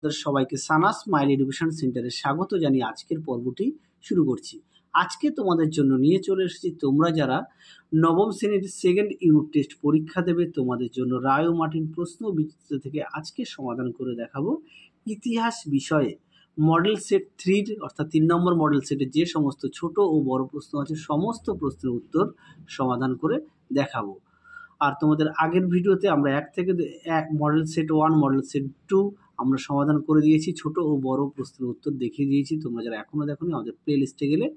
আপনাদের সবাইকে সানা smile education সেন্টারে স্বাগত জানিয়ে আজকের পর্বটি শুরু করছি। আজকে তোমাদের জন্য নিয়ে চলে এসেছি তোমরা যারা নবম শ্রেণীর সেকেন্ড ইউনিট টেস্ট পরীক্ষা দেবে, তোমাদের জন্য রায় ও মার্টিন প্রশ্ন বিচিত্র থেকে আজকে সমাধান করে দেখাবো ইতিহাস বিষয়ে মডেল সেট 3 অর্থাৎ 3 নম্বর মডেল সেটে যে সমস্ত ছোট ও বড় প্রশ্ন আছে সমস্ত প্রশ্নের উত্তর সমাধান করে দেখাবো। আর তোমাদের আগের ভিডিওতে আমরা মডেল সেট 1 মডেল সেট 2 আমরা সমাধান করে দিয়েছি, ছোট ও বড় প্রশ্নের উত্তর দেখিয়ে দিয়েছি। তোমরা যারা এখনো দেখোনি আমাদের প্লে লিস্টে গেলে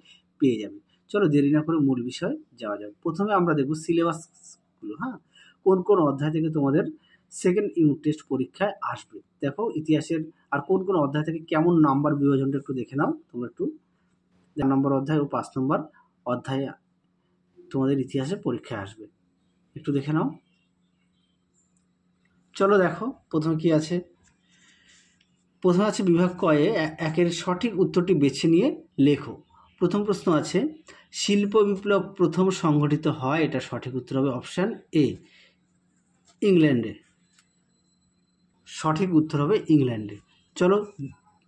পেয়ে যাবে। চলো দেরি না করে মূল বিষয় যাওয়া যাক। প্রথমে আমরা দেখব সিলেবাসগুলো। কোন কোন অধ্যায় থেকে তোমাদের সেকেন্ড ইউনিট টেস্ট পরীক্ষায় আসবে। দেখো ইতিহাসের আর কোন কোন অধ্যায় থেকে কেমন নাম্বার বিভাজনটা একটু দেখে নাও। তোমরা একটু 4 নম্বর অধ্যায় ও 5 নম্বর অধ্যায়ে তোমাদের ইতিহাসে পরীক্ষায় আসবে, একটু দেখে নাও। চলো দেখো প্রথমে কি আছে। প্রথমে আছে বিভাগ কয়ে একের সঠিক উত্তরটি বেছে নিয়ে লেখো। প্রথম প্রশ্ন আছে শিল্প বিপ্লব প্রথম সংঘটিত হয়, এটা সঠিক উত্তর হবে অপশান এ ইংল্যান্ডে। সঠিক উত্তর হবে ইংল্যান্ডে। চলো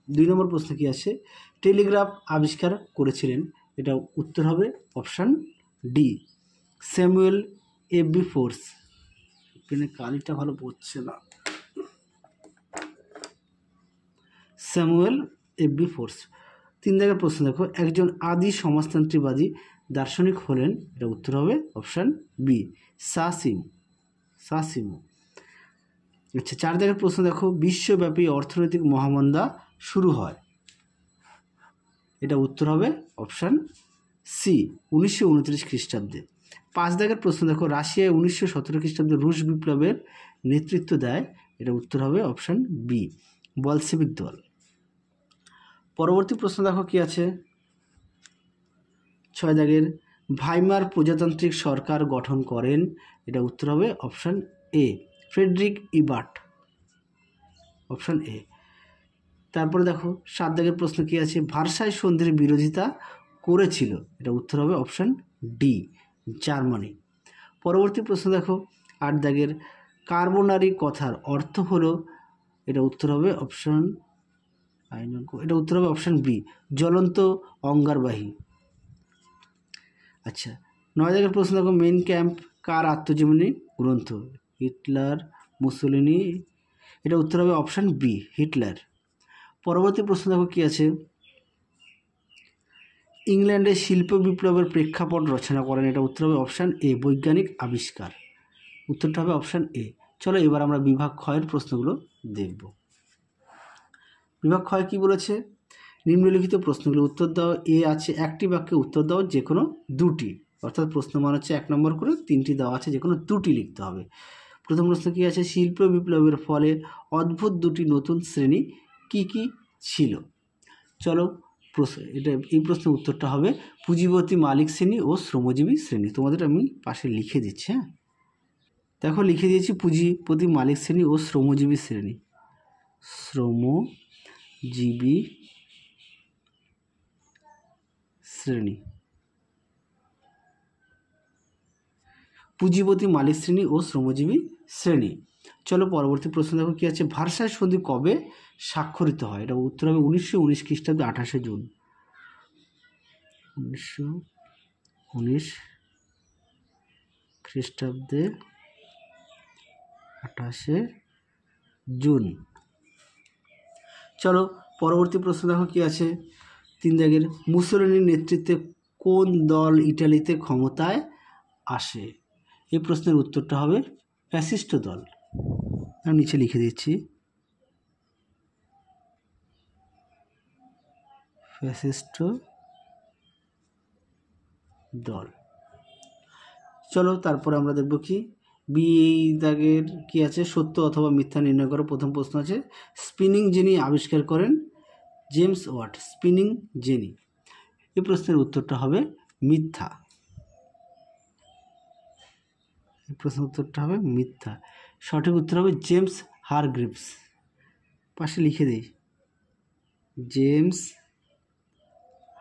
2 নম্বর প্রশ্ন কি আছে, টেলিগ্রাফ আবিষ্কার করেছিলেন, এটা উত্তর হবে অপশান ডি স্যামুয়েল এফ.বি. পেনে কালিটা ভালো পড়ছে না, স্যামুয়েল এফ.বি. 3 দাগের প্রশ্ন দেখো, একজন আদি সমাজতান্ত্রিকবাদী দার্শনিক হলেন, এটা উত্তর হবে অপশান বি সাসিমো। আচ্ছা 4 দাগের প্রশ্ন দেখো, বিশ্বব্যাপী অর্থনৈতিক মহামন্দা শুরু হয়, এটা উত্তর হবে অপশান সি 1929 খ্রিস্টাব্দে। 5 দাগের প্রশ্ন দেখো, রাশিয়ায় 1917 খ্রিস্টাব্দে রুশ বিপ্লবের নেতৃত্ব দেয়, এটা উত্তর হবে অপশান বি বলশেভিক দল। পরবর্তী প্রশ্ন দেখো কি আছে, 6 দাগের ভাইমার প্রজাতান্ত্রিক সরকার গঠন করেন, এটা উত্তর হবে option A Friedrich Ebert, option A. তারপরে দেখো 7 দাগের প্রশ্ন কি আছে, ভার্সাই সন্ধির বিরোধিতা করেছিল, এটা উত্তর হবে অপশান ডি জার্মানি। পরবর্তী প্রশ্ন দেখো 8 দাগের কার্বনারি কথার অর্থ হলো, এটা উত্তর হবে অপশান বি জ্বলন্ত অঙ্গারবাহী। আচ্ছা 9 দাগের প্রশ্ন দেখো, মেইন ক্যাম্প কার আত্মজীবনী গ্রন্থ, হিটলার মুসোলিনি, এটা উত্তর হবে অপশান বি হিটলার। পরবর্তী প্রশ্ন দেখো কি আছে, ইংল্যান্ডের শিল্প বিপ্লবের প্রেক্ষাপট রচনা করেন, এটা উত্তর হবে অপশান এ বৈজ্ঞানিক আবিষ্কার, উত্তরটা হবে অপশান এ। চলো এবার আমরা বিভাগ ক্ষয়ের প্রশ্নগুলো দেখব। বিভাগ ক্ষয় কি বলেছে, নিম্নলিখিত প্রশ্নগুলো উত্তর দাও। এ আছে একটি বাক্যে উত্তর দাও যে কোনো দুটি, অর্থাৎ প্রশ্ন মান হচ্ছে 1 নম্বর করে 3টি দেওয়া আছে, যে কোনো দুটি লিখতে হবে। প্রথম প্রশ্ন কি আছে, শিল্প বিপ্লবের ফলে অদ্ভুত দুটি নতুন শ্রেণী কি কি ছিল। চলো এই প্রশ্নের উত্তরটা হবে পুঁজিপতি মালিক শ্রেণী ও শ্রমজীবী শ্রেণী। তোমাদের আমি পাশে লিখে দিচ্ছি। দেখো লিখে দিয়েছি পুঁজিপতি মালিক শ্রেণী ও শ্রমজীবী শ্রেণী, শ্রমজীবী শ্রেণী, পুঁজিপতি মালিক শ্রেণী ও শ্রমজীবী শ্রেণী। চলো পরবর্তী প্রশ্ন দেখো কি আছে, ভার্সাই সন্ধি কবে স্বাক্ষরিত হয়, এটা উত্তর হবে 1919 খ্রিস্টাব্দে 28শে জুন, 1919 খ্রিস্টাব্দে 28শে জুন। চলো পরবর্তী প্রশ্ন দেখো কি আছে, 3 দাগের মুসোলিনির নেতৃত্বে কোন দল ইটালিতে ক্ষমতায় আসে, এই প্রশ্নের উত্তরটা হবে ফ্যাসিস্ট দল, আমি নিচে লিখে দিচ্ছি ফ্যাসিস্ট দল। চলো তারপরে আমরা দেখব কি বি দাগের কি আছে, সত্য অথবা মিথ্যা নির্ণয় করো। প্রথম প্রশ্ন আছে স্পিনিং জেনি আবিষ্কার করেন জেমস ওয়াট, স্পিনিং জেনি, এই প্রশ্নের উত্তরটা হবে মিথ্যা, এই প্রশ্নের উত্তরটা হবে মিথ্যা। সঠিক উত্তর হবে জেমস হারগ্রিভস, পাশে লিখে দিই জেমস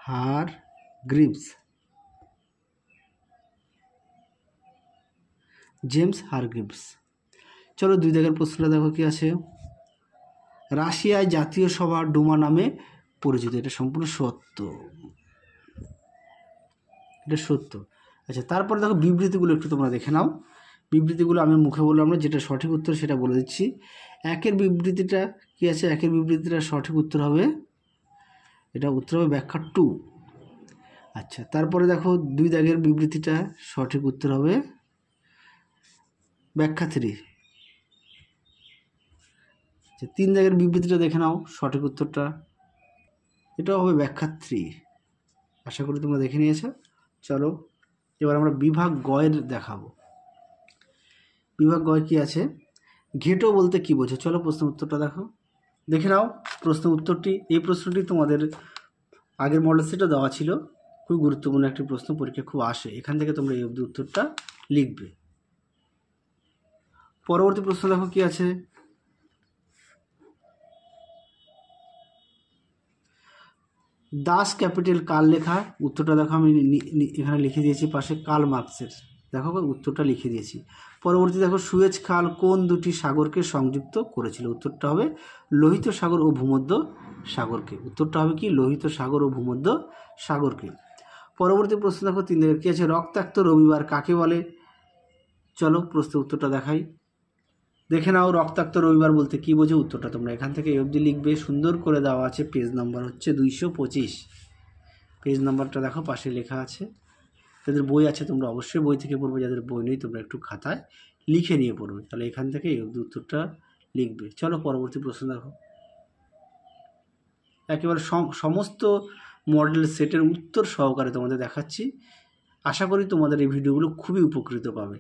হারগ্রিভস, জেমস হারগ্রিভস। চলো 2 দাগের প্রশ্নটা দেখো কি আছে, রাশিয়ায় জাতীয় সভা ডুমা নামে পরিচিত। এটা সম্পূর্ণ সত্য, এটা সত্য। আচ্ছা, তারপরে দেখো বিবৃতিগুলো একটু তোমরা দেখে নাও। বিবৃতিগুলো আমি মুখে বললাম না, যেটা সঠিক উত্তর সেটা বলে দিচ্ছি। একের বিবৃতিটা কী আছে? একের বিবৃতিটা সঠিক উত্তর হবে, এটা উত্তর হবে ব্যাখ্যা 2। আচ্ছা, তারপরে দেখো 2 দাগের বিবৃতিটা সঠিক উত্তর হবে ব্যাখ্যা 3। 3 দাগের বিবৃতিটা দেখে নাও, সঠিক উত্তরটা এটাও হবে ব্যাখ্যা 3। আশা করি তোমরা দেখে নিয়েছো। চলো এবার আমরা বিভাগ গয়ের দেখাবো। বিভাগ গয় কি আছে? ঘেঁটো বলতে কি বোঝো? চলো প্রশ্ন উত্তরটা দেখে নাও প্রশ্ন উত্তরটি। এই প্রশ্নটি তোমাদের আগের মডেল সেটে দেওয়া ছিল, খুব গুরুত্বপূর্ণ একটি প্রশ্ন, পরীক্ষা খুব আসে। এখান থেকে তোমরা এই অবধি উত্তরটা লিখবে। পরবর্তী প্রশ্ন দেখো কি আছে? দাস ক্যাপিটাল কার লেখা? উত্তরটা দেখো আমি এখানে লিখে দিয়েছি পাশে, কার্ল মার্কসের। দেখো উত্তরটা লিখে দিয়েছি। পরবর্তী দেখো সুয়েজ খাল কোন দুটি সাগরকে সংযুক্ত করেছিল? উত্তরটা হবে লোহিত সাগর ও ভূমধ্য সাগরকে। উত্তরটা হবে কি? লোহিত সাগর ও ভূমধ্য সাগরকে। পরবর্তী প্রশ্ন দেখো 3 দাগের কি আছে? রক্তাক্ত রবিবার কাকে বলে? চলো প্রশ্নের উত্তরটা দেখাই। দেখে নাও রক্তাক্ত রবিবার বলতে কি বোঝো? উত্তরটা তোমরা এখান থেকে এই অবধি লিখবে। সুন্দর করে দেওয়া আছে, পেজ নাম্বার হচ্ছে 225। পেজ নাম্বারটা দেখো পাশে লেখা আছে। যাদের বই আছে তোমরা অবশ্যই বই থেকে পড়বে, যাদের বই নেই তোমরা একটু খাতায় লিখে নিয়ে পড়বে। তাহলে এখান থেকে এই অবধি উত্তরটা লিখবে। চলো পরবর্তী প্রশ্ন দেখো। একেবারে সমস্ত মডেল সেটের উত্তর সহকারে তোমাদের দেখাচ্ছি। আশা করি তোমাদের এই ভিডিওগুলো খুবই উপকৃত পাবে।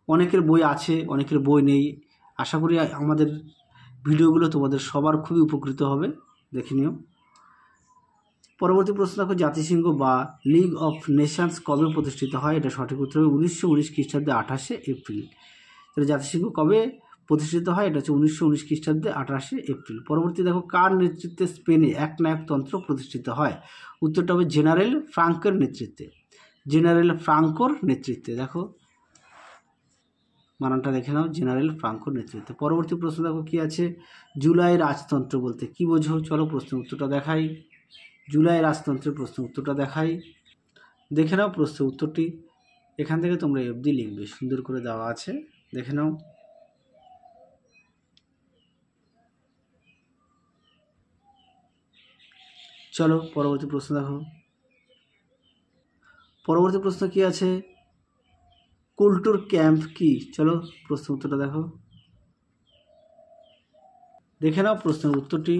অনেকের বই আছে, অনেকের বই নেই। আশা করি আমাদের ভিডিওগুলো তোমাদের সবার খুবই উপকৃত হবে, দেখে নিও। পরবর্তী প্রশ্ন দেখো, জাতিসংঘ বা লিগ অফ নেশনস কবে প্রতিষ্ঠিত হয়? এটা সঠিক উত্তর হবে 1919 খ্রিস্টাব্দে 28শে এপ্রিল। তাহলে জাতিসংঘ কবে প্রতিষ্ঠিত হয়? এটা হচ্ছে 1919 খ্রিস্টাব্দে 28শে এপ্রিল। পরবর্তী দেখো, কার নেতৃত্বে স্পেনে একনায়কতন্ত্র প্রতিষ্ঠিত হয়? উত্তরটা হবে জেনারেল ফ্রাঙ্কোর নেতৃত্বে। জেনারেল ফ্রাঙ্কোর নেতৃত্বে। দেখো বানানটা দেখে নাও, জেনারেল ফ্রাঙ্কোর নেতৃত্বে। পরবর্তী প্রশ্ন দেখো কি আছে? জুলাই রাজতন্ত্র বলতে কি বোঝো? চলো প্রশ্ন উত্তরটা দেখাই। জুলাই রাজতন্ত্রের প্রশ্ন উত্তরটা দেখাই। দেখে নাও প্রশ্ন উত্তরটি এখান থেকে তোমরা এই অবধি লিখবে, সুন্দর করে দেওয়া আছে, দেখে নাও। চলো পরবর্তী প্রশ্ন দেখো। পরবর্তী প্রশ্ন কি আছে? কুলটুর ক্যাম্প কি? চলো প্রশ্ন উত্তরটা দেখো, দেখে নাও প্রশ্নের উত্তরটি।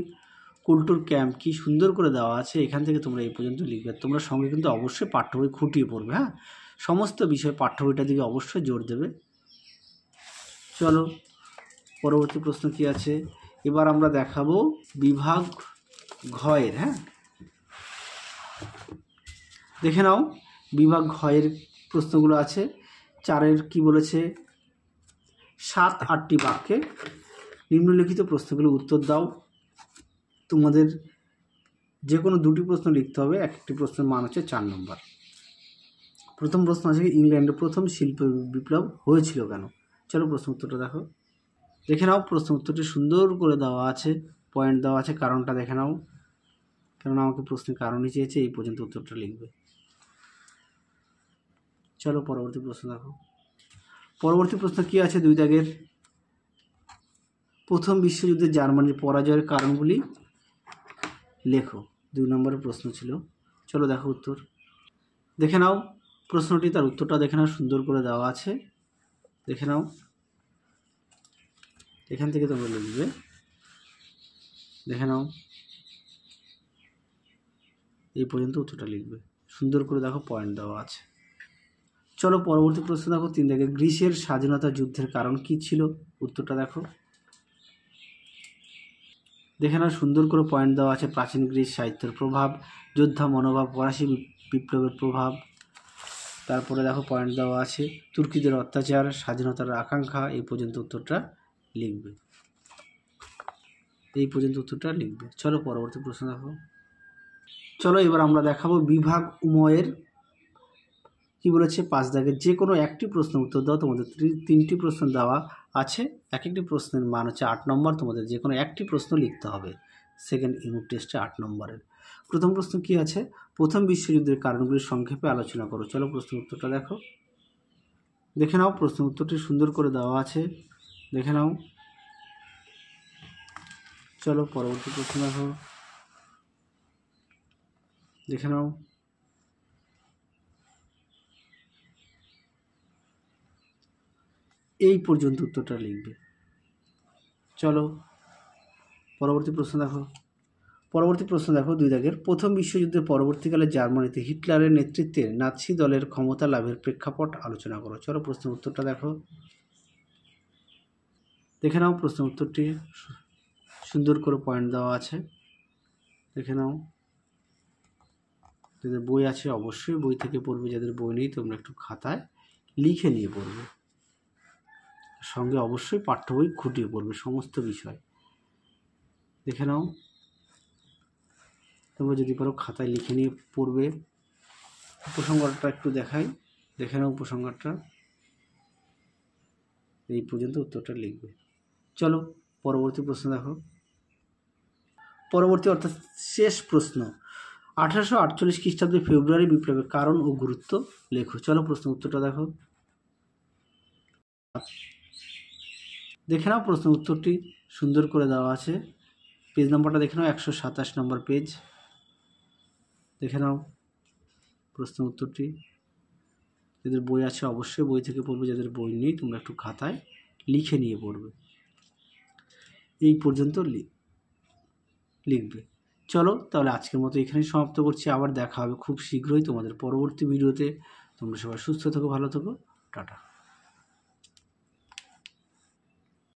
কুলটুর ক্যাম্প কি? সুন্দর করে দেওয়া আছে, এখান থেকে তোমরা এই পর্যন্ত লিখবে। তোমরা সঙ্গে কিন্তু অবশ্যই পাঠ্য বই খুঁটিয়ে পড়বে। হ্যাঁ, সমস্ত বিষয় পাঠ্য বইটার দিকে অবশ্যই জোর দেবে। চলো পরবর্তী প্রশ্ন কি আছে? এবার আমরা দেখাবো বিভাগ ঘয়ের। হ্যাঁ, দেখে নাও বিভাগ ঘয়ের প্রশ্নগুলো আছে। 4-এর কি বলেছে? 7-8টি বাক্যে নিম্নলিখিত প্রশ্নগুলো উত্তর দাও। তোমাদের যে কোনো 2টি প্রশ্ন লিখতে হবে, একটি প্রশ্নের মান হচ্ছে 4 নম্বর। প্রথম প্রশ্ন আছে, ইংল্যান্ডে প্রথম শিল্প বিপ্লব হয়েছিল কেন? চলো প্রশ্ন উত্তরটা দেখো, দেখে নাও প্রশ্ন উত্তরটি সুন্দর করে দেওয়া আছে, পয়েন্ট দেওয়া আছে, কারণটা দেখে নাও। কারণ আমাকে প্রশ্নের কারণই চেয়েছে, এই পর্যন্ত উত্তরটা লিখবে। চলো পরবর্তী প্রশ্ন দেখো। পরবর্তী প্রশ্ন কি আছে? 2 দাগের, প্রথম বিশ্বযুদ্ধে জার্মানির পরাজয়ের কারণগুলি লেখো। 2 নম্বরের প্রশ্ন ছিল। চলো দেখো উত্তর, দেখে নাও প্রশ্নটি, তার উত্তরটা দেখে নাও, সুন্দর করে দেওয়া আছে, দেখে নাও। এখান থেকে তোমরা লিখবে, দেখে নাও, এই পর্যন্ত উত্তরটা লিখবে, সুন্দর করে দেখো পয়েন্ট দেওয়া আছে। চলো পরবর্তী প্রশ্ন দেখো। 3 দাগের, গ্রিসের স্বাধীনতা যুদ্ধের কারণ কি ছিল? উত্তরটা দেখো, দেখে নাও, সুন্দর করে পয়েন্ট দেওয়া আছে। প্রাচীন গ্রিস সাহিত্যের প্রভাব, যোদ্ধা মনোভাব, ফরাসি বিপ্লবের প্রভাব। তারপরে দেখো পয়েন্ট দেওয়া আছে, তুর্কিদের অত্যাচার, স্বাধীনতার আকাঙ্ক্ষা। এই পর্যন্ত উত্তরটা লিখবে, এই পর্যন্ত উত্তরটা লিখবে। চলো পরবর্তী প্রশ্ন দেখো। চলো এবার আমরা দেখাবো বিভাগ উময়ের কি বলেছে, 5 দাগের যে কোনো একটি প্রশ্ন উত্তর দাও। তোমাদের 3টি প্রশ্ন দেওয়া আছে, এক একটি প্রশ্নের মান হচ্ছে 8 নম্বর। তোমাদের যে কোনো একটি প্রশ্ন লিখতে হবে সেকেন্ড ইউনিট টেস্টে 8 নম্বরের। প্রথম প্রশ্ন কি আছে, প্রথম বিশ্বযুদ্ধের কারণগুলি সংক্ষেপে আলোচনা করো। চলো প্রশ্ন উত্তরটা দেখে নাও। প্রশ্ন উত্তরটি সুন্দর করে দেওয়া আছে, দেখে নাও। চলো পরবর্তী প্রশ্ন দেখে নাও। এই পর্যন্ত উত্তরটা লিখবে। চলো পরবর্তী প্রশ্ন দেখো 2 দাগের, প্রথম বিশ্বযুদ্ধের পরবর্তীকালে জার্মানিতে হিটলারের নেতৃত্বে নাৎসি দলের ক্ষমতা লাভের প্রেক্ষাপট আলোচনা করো। চলো প্রশ্ন উত্তরটা দেখে নাও। প্রশ্ন উত্তরটি সুন্দর করে পয়েন্ট দেওয়া আছে, দেখে নাও। যাদের বই আছে অবশ্যই বই থেকে পড়বে, যাদের বই নেই তোমরা একটু খাতায় লিখে নিয়ে পড়বে, সঙ্গে অবশ্যই পাঠ্য বই খুঁটিয়ে পড়বে সমস্ত বিষয়। দেখে নাও, তোমরা যদি পারো খাতায় লিখে নিয়ে পড়বে। উপসংহারটা একটু দেখে নাও উপসংহারটা। এই পর্যন্ত উত্তরটা লিখবে। চলো পরবর্তী প্রশ্ন পরবর্তী অর্থাৎ শেষ প্রশ্ন, 1848 খ্রিস্টাব্দে ফেব্রুয়ারি বিপ্লবের কারণ ও গুরুত্ব লেখো। চলো প্রশ্ন উত্তরটা দেখে নাও। প্রশ্ন উত্তরটি সুন্দর করে দেওয়া আছে, পেজ নম্বরটা দেখে নাও, 127 নম্বর পেজ। দেখে নাও প্রশ্ন উত্তরটি। যাদের বই আছে অবশ্যই বই থেকে পড়বে, যাদের বই নেই তোমরা একটু খাতায় লিখে নিয়ে পড়বে। এই পর্যন্ত লিখবে। চলো তাহলে আজকের মতো এখানেই সমাপ্ত করছি। আবার দেখা হবে খুব শীঘ্রই তোমাদের পরবর্তী ভিডিওতে। তোমরা সবাই সুস্থ থেকো, ভালো থেকো, টাটা।